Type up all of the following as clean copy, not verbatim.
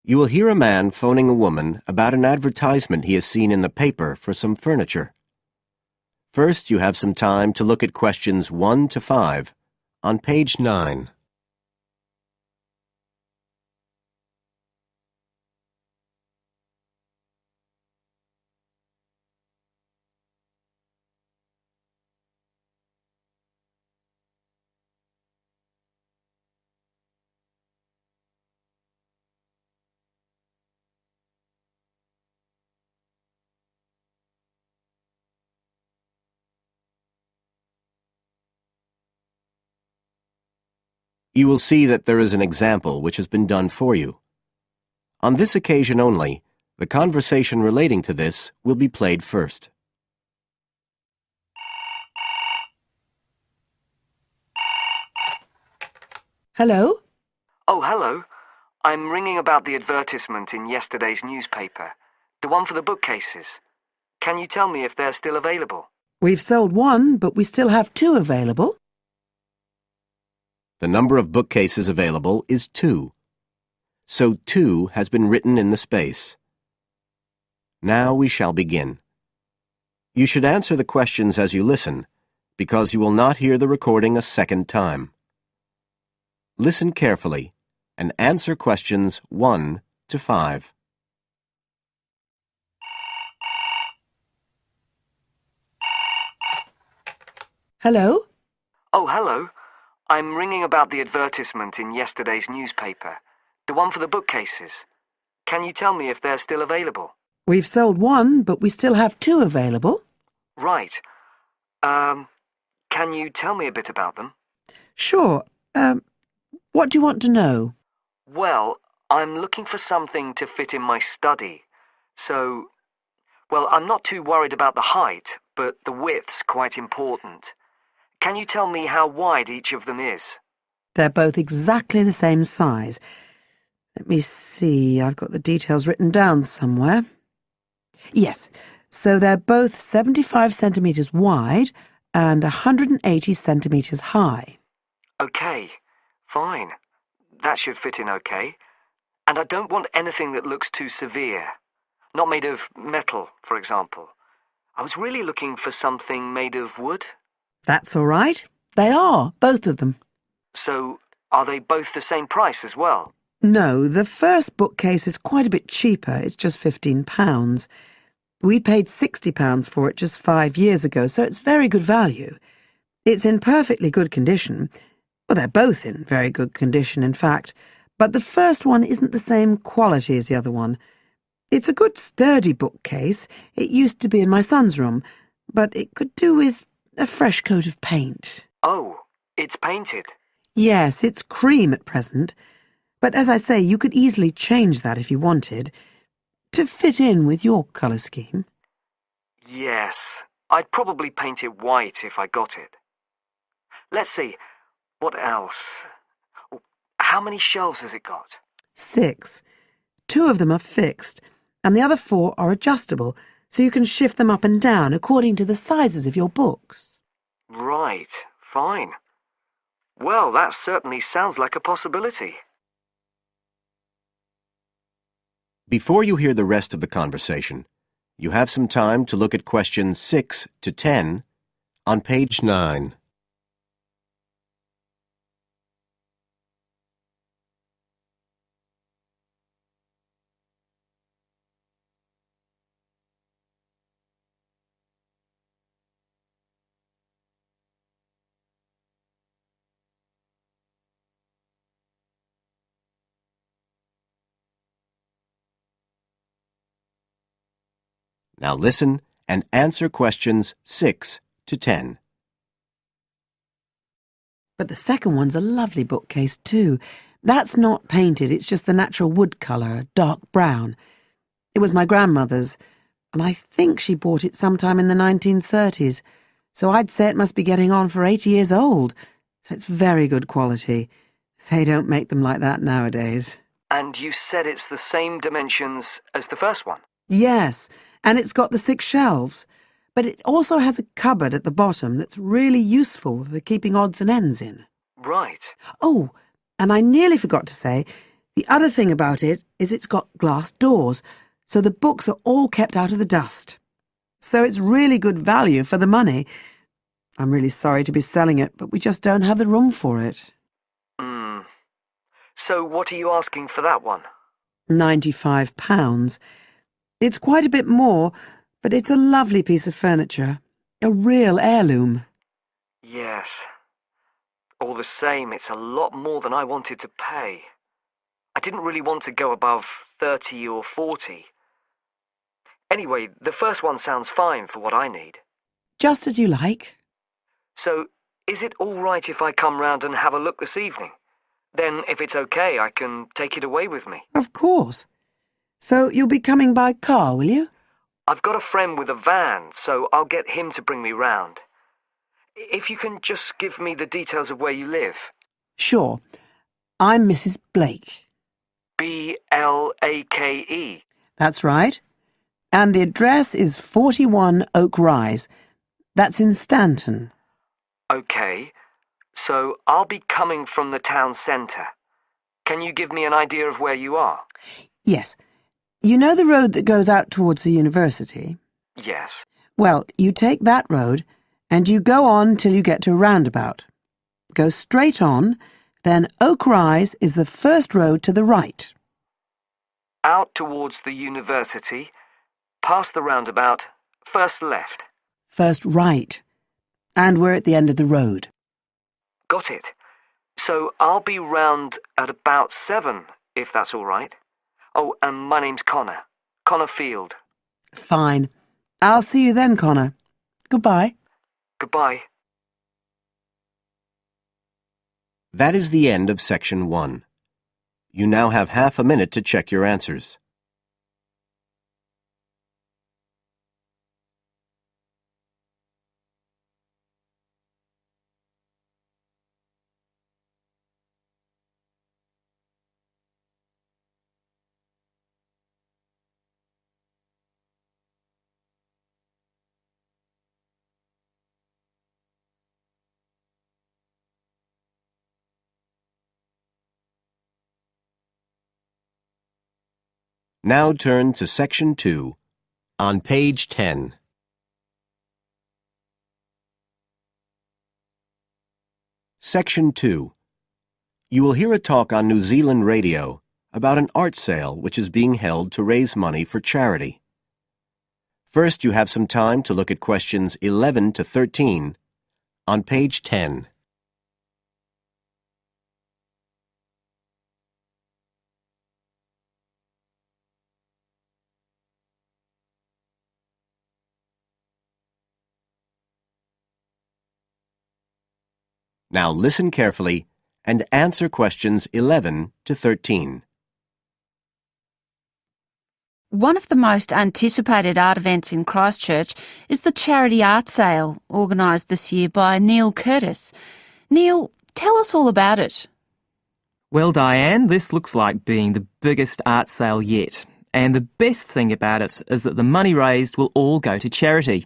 You will hear a man phoning a woman about an advertisement he has seen in the paper for some furniture. First, you have some time to look at questions 1 to 5 on page 9. You will see that there is an example which has been done for you. On this occasion only, the conversation relating to this will be played first. Hello? Oh, hello. I'm ringing about the advertisement in yesterday's newspaper. The one for the bookcases. Can you tell me if they're still available? We've sold one, but we still have 2 available. The number of bookcases available is 2. So 2 has been written in the space. Now we shall begin. You should answer the questions as you listen, because you will not hear the recording a second time. Listen carefully and answer questions 1 to 5. Hello? Oh, hello. I'm ringing about the advertisement in yesterday's newspaper. The one for the bookcases. Can you tell me if they're still available? We've sold one, but we still have 2 available. Right. Can you tell me a bit about them? Sure. What do you want to know? Well, I'm looking for something to fit in my study. So, well, I'm not too worried about the height, but the width's quite important. Can you tell me how wide each of them is? They're both exactly the same size. Let me see, I've got the details written down somewhere. Yes, so they're both 75 centimetres wide and 180 centimetres high. Okay, fine. That should fit in okay. And I don't want anything that looks too severe. Not made of metal, for example. I was really looking for something made of wood. That's all right. They are, both of them. So, are they both the same price as well? No, the first bookcase is quite a bit cheaper. It's just £15. We paid £60 for it just 5 years ago, so it's very good value. It's in perfectly good condition. Well, they're both in very good condition, in fact. But the first one isn't the same quality as the other one. It's a good, sturdy bookcase. It used to be in my son's room, but it could do with a fresh coat of paint. Oh, it's painted. Yes, it's cream at present. But as I say, you could easily change that if you wanted, to fit in with your colour scheme. Yes, I'd probably paint it white if I got it. Let's see, what else? How many shelves has it got? 6. 2 of them are fixed, and the other 4 are adjustable, so you can shift them up and down according to the sizes of your books. Right, fine. Well, that certainly sounds like a possibility. Before you hear the rest of the conversation, you have some time to look at questions 6 to 10 on page 9. Now listen and answer questions 6 to 10. But the second one's a lovely bookcase too. That's not painted, it's just the natural wood colour, dark brown. It was my grandmother's, and I think she bought it sometime in the 1930s, so I'd say it must be getting on for 80 years old. So it's very good quality. They don't make them like that nowadays. And you said it's the same dimensions as the first one? Yes, and it's got the 6 shelves. But it also has a cupboard at the bottom that's really useful for keeping odds and ends in. Right. Oh, and I nearly forgot to say, The other thing about it is it's got glass doors, so the books are all kept out of the dust. So it's really good value for the money. I'm really sorry to be selling it, but we just don't have the room for it. So what are you asking for that one? £95. It's quite a bit more, but it's a lovely piece of furniture. A real heirloom. Yes. All the same, it's a lot more than I wanted to pay. I didn't really want to go above 30 or 40. Anyway, the first one sounds fine for what I need. Just as you like. So, is it all right if I come round and have a look this evening? Then, if it's okay, I can take it away with me. Of course. So you'll be coming by car, will you? I've got a friend with a van, so I'll get him to bring me round. If you can just give me the details of where you live. Sure. I'm Mrs. Blake. Blake. That's right. And the address is 41 Oak Rise. That's in Stanton. Okay, so I'll be coming from the town centre. Can you give me an idea of where you are? Yes. You know the road that goes out towards the university? Yes. Well, you take that road and you go on till you get to a roundabout. Go straight on, then Oak Rise is the first road to the right. Out towards the university, past the roundabout, first left. First right. And we're at the end of the road. Got it. So I'll be round at about 7, if that's all right. Oh, and my name's Connor. Connor Field. Fine. I'll see you then, Connor. Goodbye. Goodbye. That is the end of Section 1. You now have half a minute to check your answers. Now turn to Section 2, on page 10. Section 2. You will hear a talk on New Zealand radio about an art sale which is being held to raise money for charity. First, you have some time to look at questions 11 to 13 on page 10. Now listen carefully and answer questions 11 to 13. One of the most anticipated art events in Christchurch is the charity art sale, organised this year by Neil Curtis. Neil, tell us all about it. Well, Diane, this looks like being the biggest art sale yet. And the best thing about it is that the money raised will all go to charity.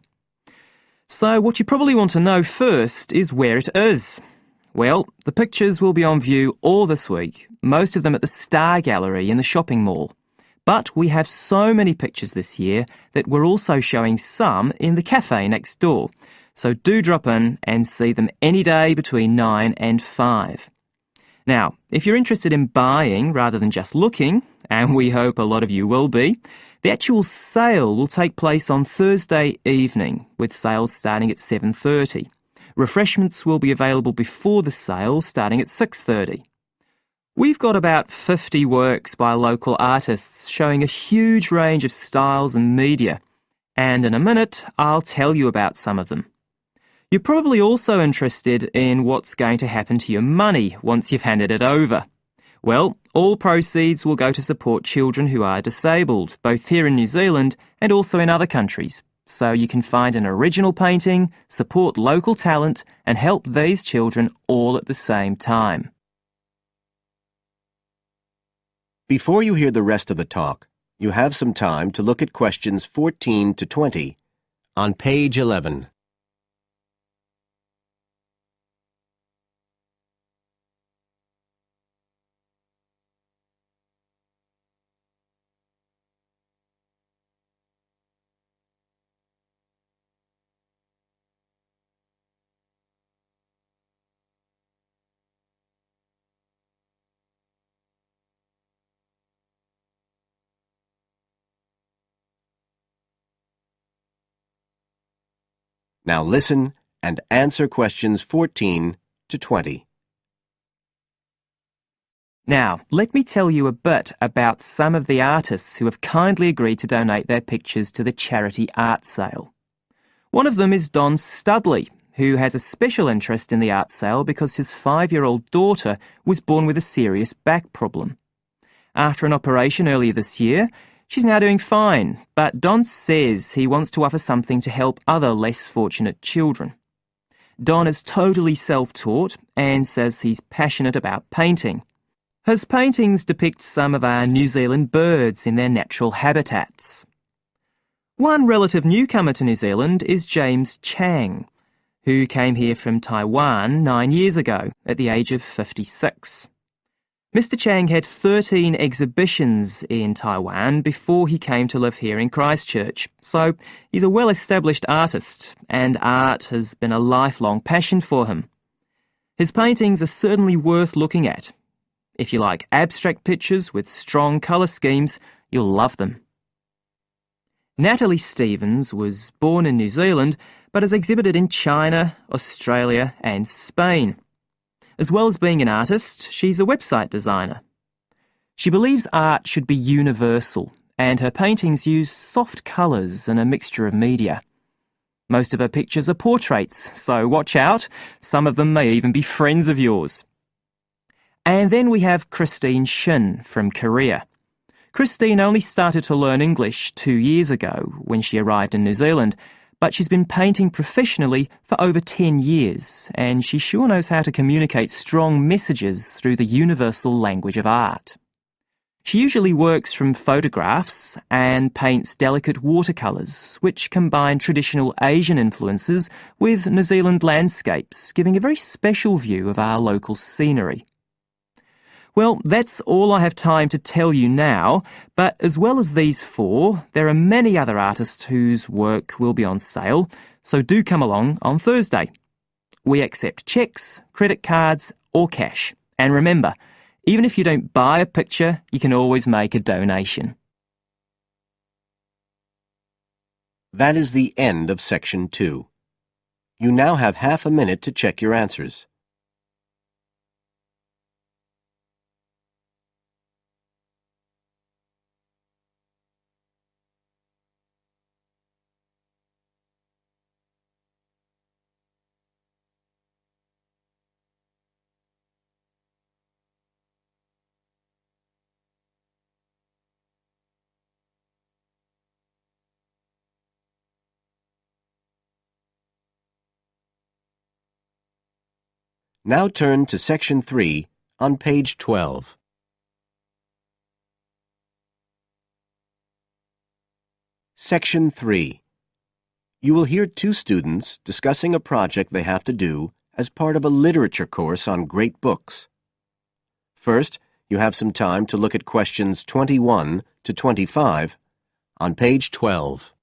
So what you probably want to know first is where it is. Well, the pictures will be on view all this week, most of them at the Star Gallery in the shopping mall. But we have so many pictures this year that we're also showing some in the cafe next door. So do drop in and see them any day between 9 and 5. Now, if you're interested in buying rather than just looking, and we hope a lot of you will be, the actual sale will take place on Thursday evening, with sales starting at 7:30. Refreshments will be available before the sale, starting at 6:30. We've got about 50 works by local artists showing a huge range of styles and media, and in a minute I'll tell you about some of them. You're probably also interested in what's going to happen to your money once you've handed it over. Well, all proceeds will go to support children who are disabled, both here in New Zealand and also in other countries. So you can find an original painting, support local talent, and help these children all at the same time. Before you hear the rest of the talk, you have some time to look at questions 14 to 20 on page 11. Now listen and answer questions 14 to 20. Now, let me tell you a bit about some of the artists who have kindly agreed to donate their pictures to the charity art sale. One of them is Don Studley, who has a special interest in the art sale because his 5-year-old daughter was born with a serious back problem. After an operation earlier this year, she's now doing fine, but Don says he wants to offer something to help other less fortunate children. Don is totally self-taught and says he's passionate about painting. His paintings depict some of our New Zealand birds in their natural habitats. One relative newcomer to New Zealand is James Chang, who came here from Taiwan 9 years ago at the age of 56. Mr. Chang had 13 exhibitions in Taiwan before he came to live here in Christchurch, so he's a well-established artist, and art has been a lifelong passion for him. His paintings are certainly worth looking at. If you like abstract pictures with strong colour schemes, you'll love them. Natalie Stevens was born in New Zealand, but has exhibited in China, Australia and Spain. As well as being an artist, she's a website designer. She believes art should be universal, and her paintings use soft colours and a mixture of media. Most of her pictures are portraits, so watch out, some of them may even be friends of yours. And then we have Christine Shin from Korea. Christine only started to learn English 2 years ago when she arrived in New Zealand, but she's been painting professionally for over 10 years, and she sure knows how to communicate strong messages through the universal language of art. She usually works from photographs and paints delicate watercolours, which combine traditional Asian influences with New Zealand landscapes, giving a very special view of our local scenery. Well, that's all I have time to tell you now, but as well as these 4, there are many other artists whose work will be on sale, so do come along on Thursday. We accept cheques, credit cards or cash. And remember, even if you don't buy a picture, you can always make a donation. That is the end of Section 2. You now have half a minute to check your answers. Now turn to Section 3 on page 12. Section 3. You will hear 2 students discussing a project they have to do as part of a literature course on great books. First, you have some time to look at questions 21 to 25 on page 12.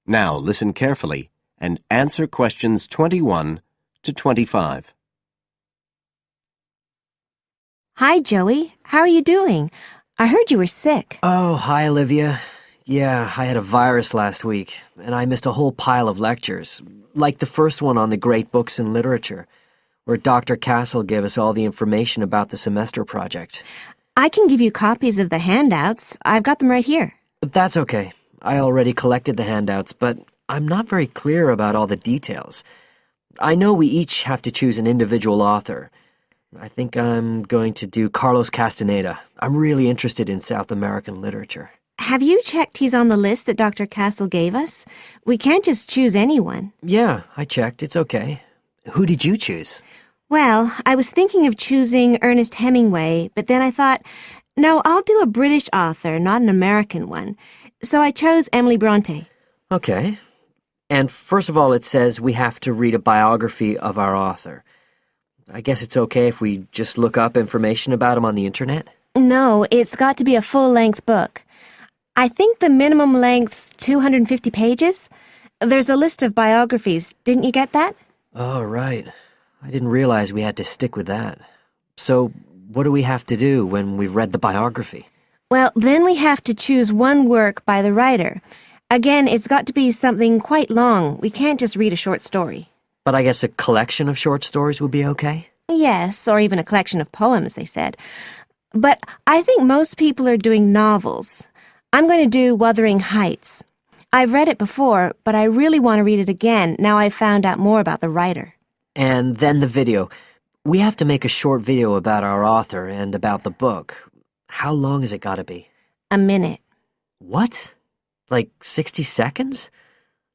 Now listen carefully and answer questions 21 to 25. Hi, Joey. How are you doing? I heard you were sick. Oh, hi, Olivia. Yeah, I had a virus last week, and I missed a whole pile of lectures, like the first one on the great books in literature, where Dr. Castle gave us all the information about the semester project. I can give you copies of the handouts. I've got them right here. But that's okay. I already collected the handouts, but I'm not very clear about all the details. I know we each have to choose an individual author. I think I'm going to do Carlos Castaneda. I'm really interested in South American literature. Have you checked he's on the list that Dr. Castle gave us? We can't just choose anyone. Yeah, I checked. It's okay. Who did you choose? Well, I was thinking of choosing Ernest Hemingway, but then I thought, no, I'll do a British author, not an American one. So I chose Emily Bronte. Okay. And first of all, it says we have to read a biography of our author. I guess it's okay if we just look up information about him on the internet? No, it's got to be a full-length book. I think the minimum length's 250 pages. There's a list of biographies. Didn't you get that? Oh, right. I didn't realize we had to stick with that. So, what do we have to do when we've read the biography? Well, then we have to choose one work by the writer. Again, it's got to be something quite long. We can't just read a short story. But I guess a collection of short stories would be okay? Yes, or even a collection of poems, they said. But I think most people are doing novels. I'm going to do Wuthering Heights. I've read it before, but I really want to read it again now I've found out more about the writer. And then the video. We have to make a short video about our author and about the book. How long has it got to be? A minute. What? Like 60 seconds?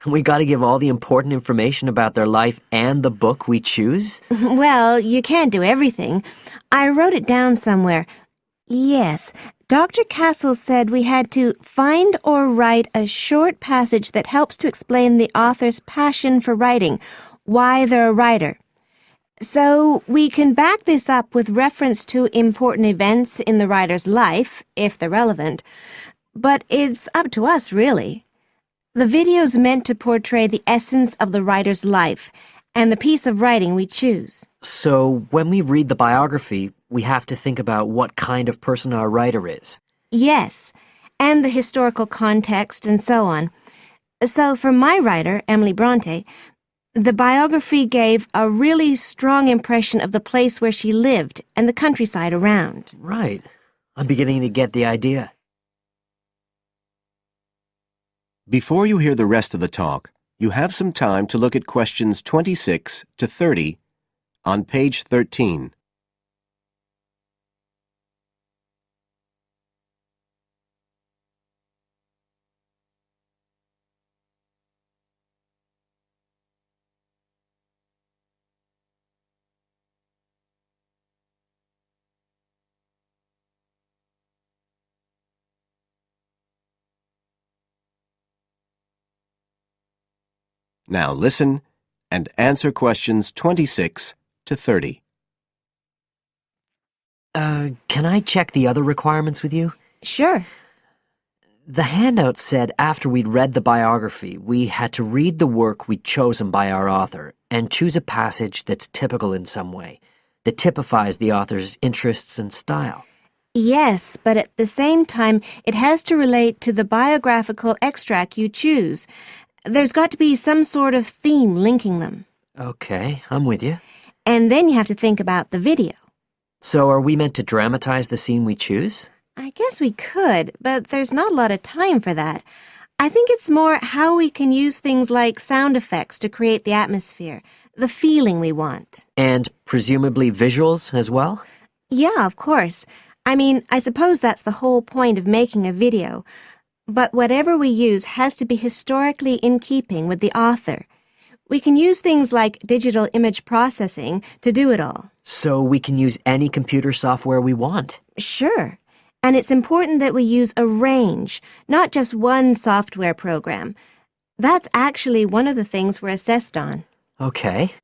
We got to give all the important information about their life and the book we choose? Well, you can't do everything. I wrote it down somewhere. Yes, Dr. Castle said we had to find or write a short passage that helps to explain the author's passion for writing, why they're a writer. So we can back this up with reference to important events in the writer's life, if they're relevant. But it's up to us, really. The video's meant to portray the essence of the writer's life and the piece of writing we choose. So when we read the biography, we have to think about what kind of person our writer is. Yes, and the historical context and so on. So for my writer, Emily Bronte, the biography gave a really strong impression of the place where she lived and the countryside around. Right. I'm beginning to get the idea. Before you hear the rest of the talk, you have some time to look at questions 26 to 30 on page 13. Now listen and answer questions 26 to 30. Can I check the other requirements with you? Sure. The handout said after we'd read the biography, we had to read the work we'd chosen by our author and choose a passage that's typical in some way, that typifies the author's interests and style. Yes, but at the same time, it has to relate to the biographical extract you choose. There's got to be some sort of theme linking them. Okay, I'm with you. And then you have to think about the video. So are we meant to dramatize the scene we choose? I guess we could, but there's not a lot of time for that. I think it's more how we can use things like sound effects to create the atmosphere, the feeling we want. And presumably visuals as well? Yeah, of course. I mean, I suppose that's the whole point of making a video. But whatever we use has to be historically in keeping with the author. We can use things like digital image processing to do it all. So we can use any computer software we want? Sure. And it's important that we use a range, not just one software program. That's actually one of the things we're assessed on. Okay.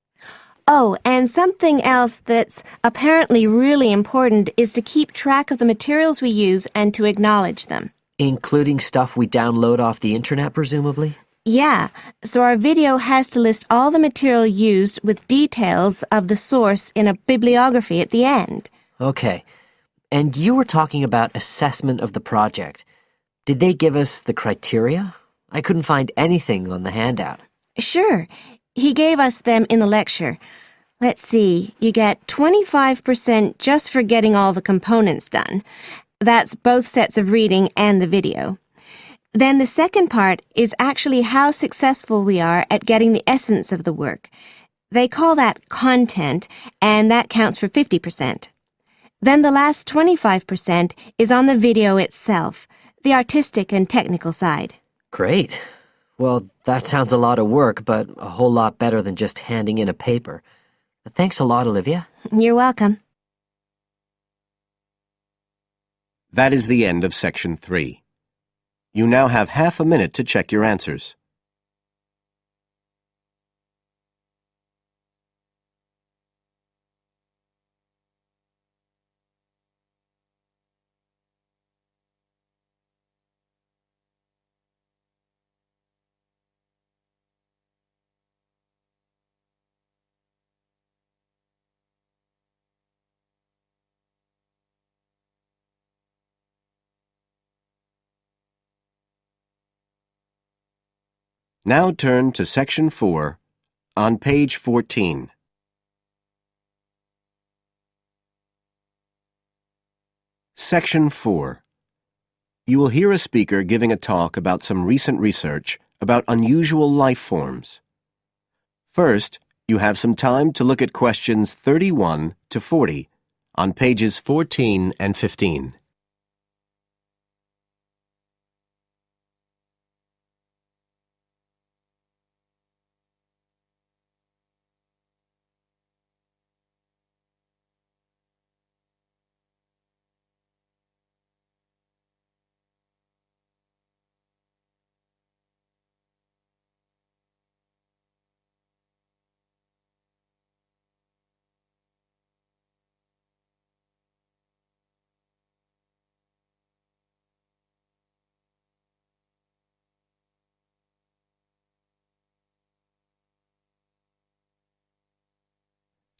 Oh, and something else that's apparently really important is to keep track of the materials we use and to acknowledge them. Including stuff we download off the internet, presumably? Yeah, so our video has to list all the material used with details of the source in a bibliography at the end. Okay. And you were talking about assessment of the project. Did they give us the criteria? I couldn't find anything on the handout. Sure. He gave us them in the lecture. Let's see, you get 25% just for getting all the components done. That's both sets of reading and the video. Then the second part is actually how successful we are at getting the essence of the work. They call that content, and that counts for 50%. Then the last 25% is on the video itself, the artistic and technical side. Great. Well, that sounds a lot of work, but a whole lot better than just handing in a paper. Thanks a lot, Olivia. You're welcome. That is the end of section 3. You now have half a minute to check your answers. Now turn to Section 4 on page 14. Section 4. You will hear a speaker giving a talk about some recent research about unusual life forms. First, you have some time to look at questions 31 to 40 on pages 14 and 15.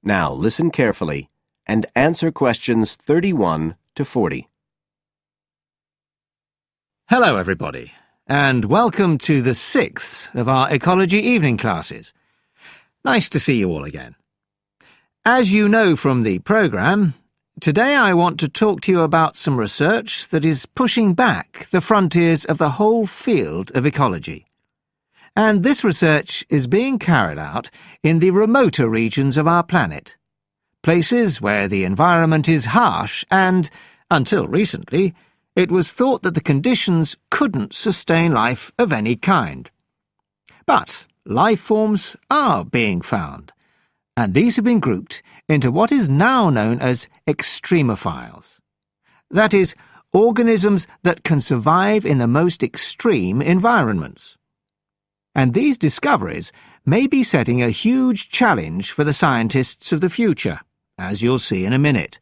Now listen carefully and answer questions 31 to 40. Hello, everybody, and welcome to the 6th of our ecology evening classes. Nice to see you all again. As you know from the programme, today I want to talk to you about some research that is pushing back the frontiers of the whole field of ecology. And this research is being carried out in the remoter regions of our planet, places where the environment is harsh and, until recently, it was thought that the conditions couldn't sustain life of any kind. But life forms are being found, and these have been grouped into what is now known as extremophiles. That is, organisms that can survive in the most extreme environments. And these discoveries may be setting a huge challenge for the scientists of the future, as you'll see in a minute.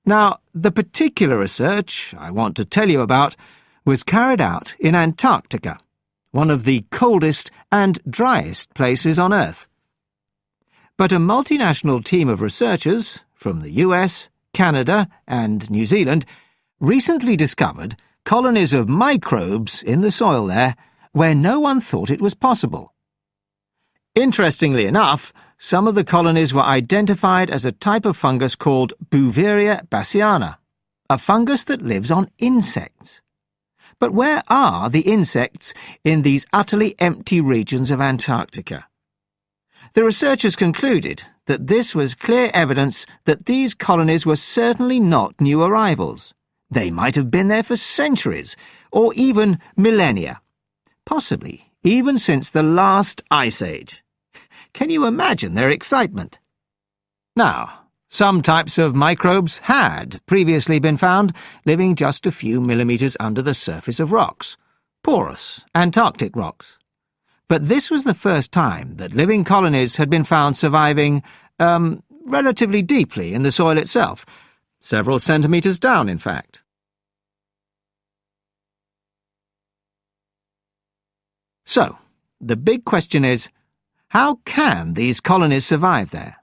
Now, the particular research I want to tell you about was carried out in Antarctica, one of the coldest and driest places on Earth. But a multinational team of researchers from the US, Canada, and New Zealand recently discovered colonies of microbes in the soil there where no one thought it was possible. Interestingly enough, some of the colonies were identified as a type of fungus called Bouveria bassiana, a fungus that lives on insects. But where are the insects in these utterly empty regions of Antarctica? The researchers concluded that this was clear evidence that these colonies were certainly not new arrivals. They might have been there for centuries, or even millennia. Possibly even since the last ice age. Can you imagine their excitement? Now, some types of microbes had previously been found living just a few millimetres under the surface of rocks, porous Antarctic rocks. But this was the first time that living colonies had been found surviving, relatively deeply in the soil itself, several centimetres down, in fact. So, the big question is, how can these colonies survive there?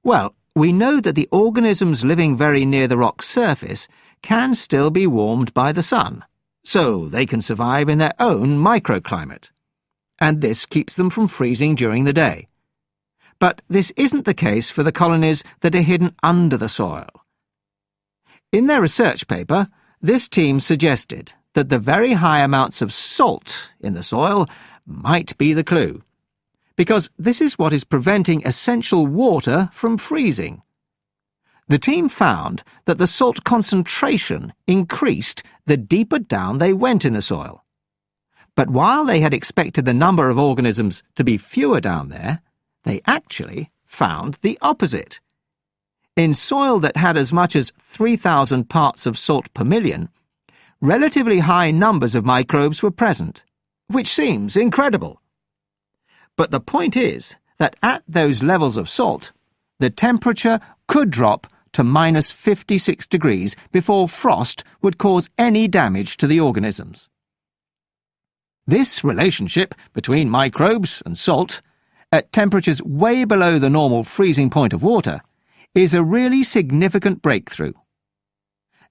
Well, we know that the organisms living very near the rock's surface can still be warmed by the sun, so they can survive in their own microclimate. And this keeps them from freezing during the day. But this isn't the case for the colonies that are hidden under the soil. In their research paper, this team suggested that the very high amounts of salt in the soil might be the clue, because this is what is preventing essential water from freezing. The team found that the salt concentration increased the deeper down they went in the soil. But while they had expected the number of organisms to be fewer down there, they actually found the opposite. In soil that had as much as 3,000 parts of salt per million, relatively high numbers of microbes were present, which seems incredible. But the point is that at those levels of salt, the temperature could drop to minus 56 degrees before frost would cause any damage to the organisms. This relationship between microbes and salt, at temperatures way below the normal freezing point of water, is a really significant breakthrough.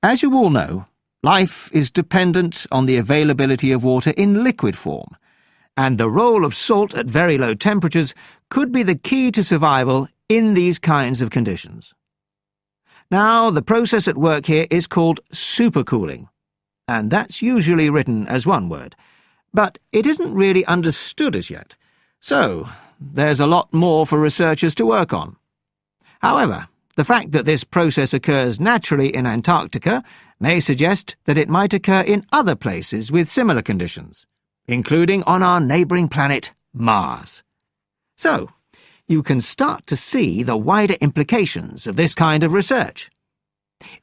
As you all know, life is dependent on the availability of water in liquid form, and the role of salt at very low temperatures could be the key to survival in these kinds of conditions. Now, the process at work here is called supercooling, and that's usually written as one word, but it isn't really understood as yet, so there's a lot more for researchers to work on. However, the fact that this process occurs naturally in Antarctica may suggest that it might occur in other places with similar conditions, including on our neighbouring planet, Mars. So, you can start to see the wider implications of this kind of research.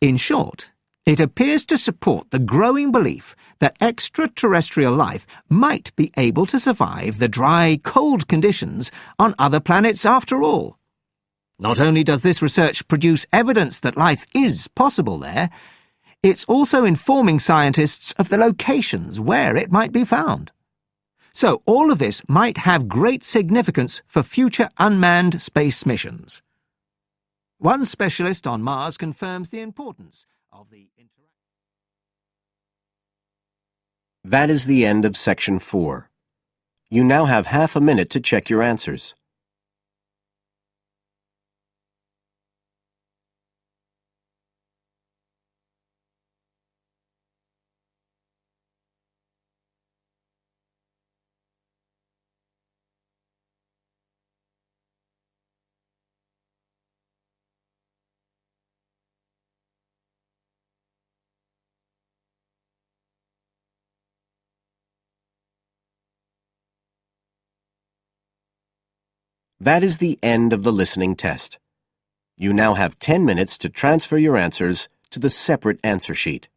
In short, it appears to support the growing belief that extraterrestrial life might be able to survive the dry, cold conditions on other planets after all. Not only does this research produce evidence that life is possible there, it's also informing scientists of the locations where it might be found. So all of this might have great significance for future unmanned space missions. One specialist on Mars confirms the importance of the interaction. That is the end of Section 4. You now have half a minute to check your answers. That is the end of the listening test. You now have 10 minutes to transfer your answers to the separate answer sheet.